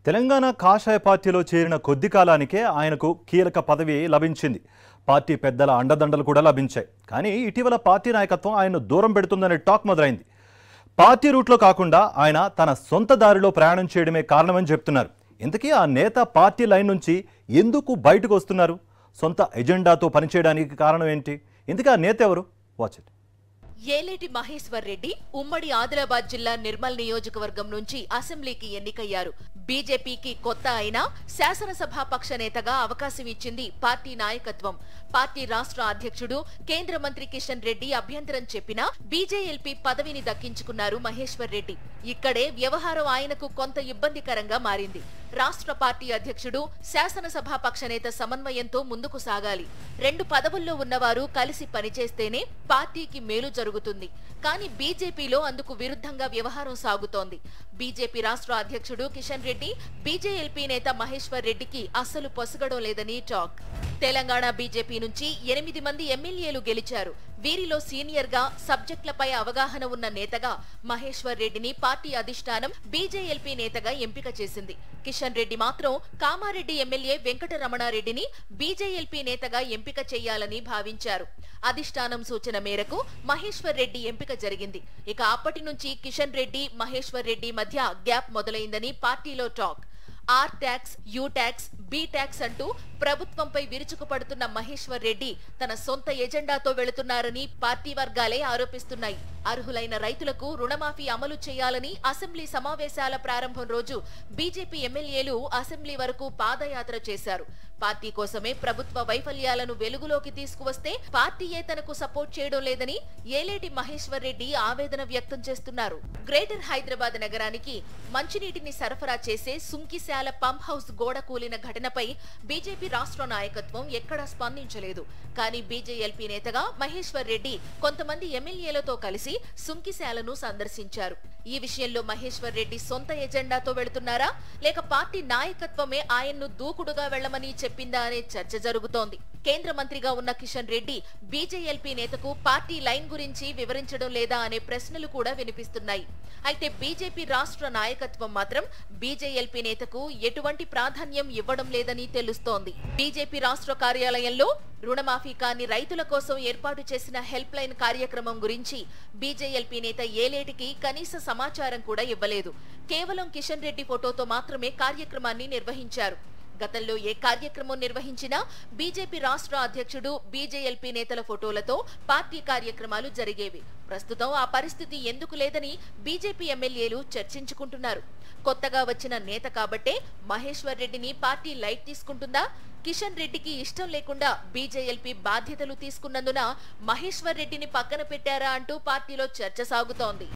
తెలంగాణ కాషాయ పార్టీలో చేరిన కొద్ది కాలానికే ఆయనకు కీలక పదవి లభించింది. పార్టీ పెద్దల అండదండలు కూడా లభించాయి. కానీ ఇటీవల పార్టీ నాయకత్వం ఆయన్ను దూరం పెడుతుందనే టాక్ మొదలైంది. పార్టీ రూట్లో కాకుండా ఆయన తన సొంత దారిలో ప్రయాణం చేయడమే కారణమని చెప్తున్నారు. ఇంతకీ ఆ నేత పార్టీ లైన్ నుంచి ఎందుకు బయటకు వస్తున్నారు? సొంత ఎజెండాతో పనిచేయడానికి కారణం ఏంటి? ఇంతకీ ఆ నేత ఎవరు? Watch it. ఏలేటి మహేశ్వర్ రెడ్డి ఉమ్మడి ఆదిలాబాద్ జిల్లా నిర్మల్ నియోజకవర్గం నుంచి అసెంబ్లీకి ఎన్నికయ్యారు. బీజేపీకి కొత్త అయినా శాసనసభాపక్ష నేతగా అవకాశం ఇచ్చింది పార్టీ నాయకత్వం. పార్టీ రాష్ట్ర అధ్యక్షుడు కేంద్ర మంత్రి కిషన్ రెడ్డి అభ్యంతరం చెప్పినా బీజేఎల్పీ పదవిని దక్కించుకున్నారు మహేశ్వర్ రెడ్డి. ఇక్కడే వ్యవహారం ఆయనకు కొంత ఇబ్బందికరంగా మారింది. రాష్ట్ర పార్టీ అధ్యక్షుడు శాసనసభాపక్ష నేత సమన్వయంతో ముందుకు సాగాలి. రెండు పదవుల్లో ఉన్నవారు కలిసి పనిచేస్తేనే పార్టీకి మేలు జరుగుతుంది. కానీ బీజేపీలో అందుకు విరుద్ధంగా వ్యవహారం సాగుతోంది. బీజేపీ రాష్ట్ర అధ్యక్షుడు కిషన్ రెడ్డి బీజేఎల్పీ నేత మహేశ్వర్ రెడ్డికి అస్సలు పొసగడం లేదని టాక్. తెలంగాణ బీజేపీ నుంచి 8 మంది ఎమ్మెల్యేలు గెలిచారు. వీరిలో సీనియర్ గా సబ్జెక్టులపై అవగాహన ఉన్న నేతగా మహేశ్వర్ రెడ్డిని పార్టీ అధిష్టానం బీజేఎల్పీ నేతగా ఎంపిక చేసింది. కిషన్ రెడ్డి మాత్రం కామారెడ్డి ఎమ్మెల్యే వెంకటరమణారెడ్డిని బీజేఎల్పీ నేతగా ఎంపిక చేయాలని భావించారు. అధిష్టానం సూచన మేరకు మహేశ్వర్ రెడ్డి ఎంపిక జరిగింది. ఇక అప్పటి నుంచి కిషన్ రెడ్డి మహేశ్వర్ రెడ్డి మధ్య గ్యాప్ మొదలైందని పార్టీలో talk. R tax, U tax, B tax అంటూ ప్రభుత్వంపై విరుచుకుపడుతున్న మహేశ్వర్ రెడ్డి తన సొంత ఎజెండాతో వెళుతున్నారని పార్టీ వర్గాలే ఆరోపిస్తున్నాయి. అర్హులైన రైతులకు రుణమాఫీ అమలు చేయాలని అసెంబ్లీ సమావేశాల ప్రారంభం రోజు బీజేపీ ఎమ్మెల్యేలు అసెంబ్లీ వరకు పాదయాత్ర చేశారు. పార్టీ కోసమే ప్రభుత్వ వైఫల్యాలను వెలుగులోకి తీసుకువస్తే పార్టీయే తనకు సపోర్ట్ చేయడం లేదని ఏలేటి మహేశ్వర్ రెడ్డి ఆవేదన వ్యక్తం చేస్తున్నారు. గ్రేటర్ హైదరాబాద్ నగరానికి మంచినీటిని సరఫరా చేసే సుంకిశాల పంప్ హౌస్ గోడ కూలిన ఘటనపై బీజేపీ రాష్ట్ర నాయకత్వం ఎక్కడా స్పందించలేదు. కానీ బీజేఎల్పీ నేతగా మహేశ్వర్ రెడ్డి కొంతమంది ఎమ్మెల్యేలతో కలిసి సుంకిశాలను సందర్శించారు. ఈ విషయంలో మహేశ్వర్ రెడ్డి సొంత ఎజెండాతో వెళుతున్నారా, లేక పార్టీ నాయకత్వమే ఆయన్ను దూకుడుగా వెళ్లమని చెప్పిందా అనే చర్చ జరుగుతోంది. కేంద్ర మంత్రిగా ఉన్న కిషన్ రెడ్డి బీజేఎల్పీ నేతకు పార్టీ లైన్ గురించి వివరించడం లేదా అనే ప్రశ్నలు కూడా వినిపిస్తున్నాయి. అయితే బీజేపీ రాష్ట్ర నాయకత్వం మాత్రం బీజేఎల్పీ నేతకు ఎటువంటి ప్రాధాన్యం ఇవ్వడం లేదని తెలుస్తోంది. బీజేపీ రాష్ట్ర కార్యాలయంలో రుణమాఫీ కాని రైతుల కోసం ఏర్పాటు చేసిన హెల్ప్ లైన్ కార్యక్రమం గురించి బీజేఎల్పీ నేత ఏలేటికి కనీస సమాచారం కూడా ఇవ్వలేదు. కేవలం కిషన్ రెడ్డి ఫోటోతో మాత్రమే కార్యక్రమాన్ని నిర్వహించారు. గతంలో ఏ కార్యక్రమం నిర్వహించినా బీజేపీ రాష్ట్ర అధ్యక్షుడు బీజేఎల్పీ నేతల ఫోటోలతో పార్టీ కార్యక్రమాలు జరిగేవి. ప్రస్తుతం ఆ పరిస్థితి ఎందుకు లేదని బీజేపీ ఎమ్మెల్యేలు చర్చించుకుంటున్నారు. కొత్తగా వచ్చిన నేత కాబట్టే మహేశ్వర్ రెడ్డిని పార్టీ లైట్ తీసుకుంటుందా? కిషన్ రెడ్డికి ఇష్టం లేకుండా బీజేఎల్పీ బాధ్యతలు తీసుకున్నందున మహేశ్వర్ రెడ్డిని పక్కన పెట్టారా అంటూ పార్టీలో చర్చ సాగుతోంది.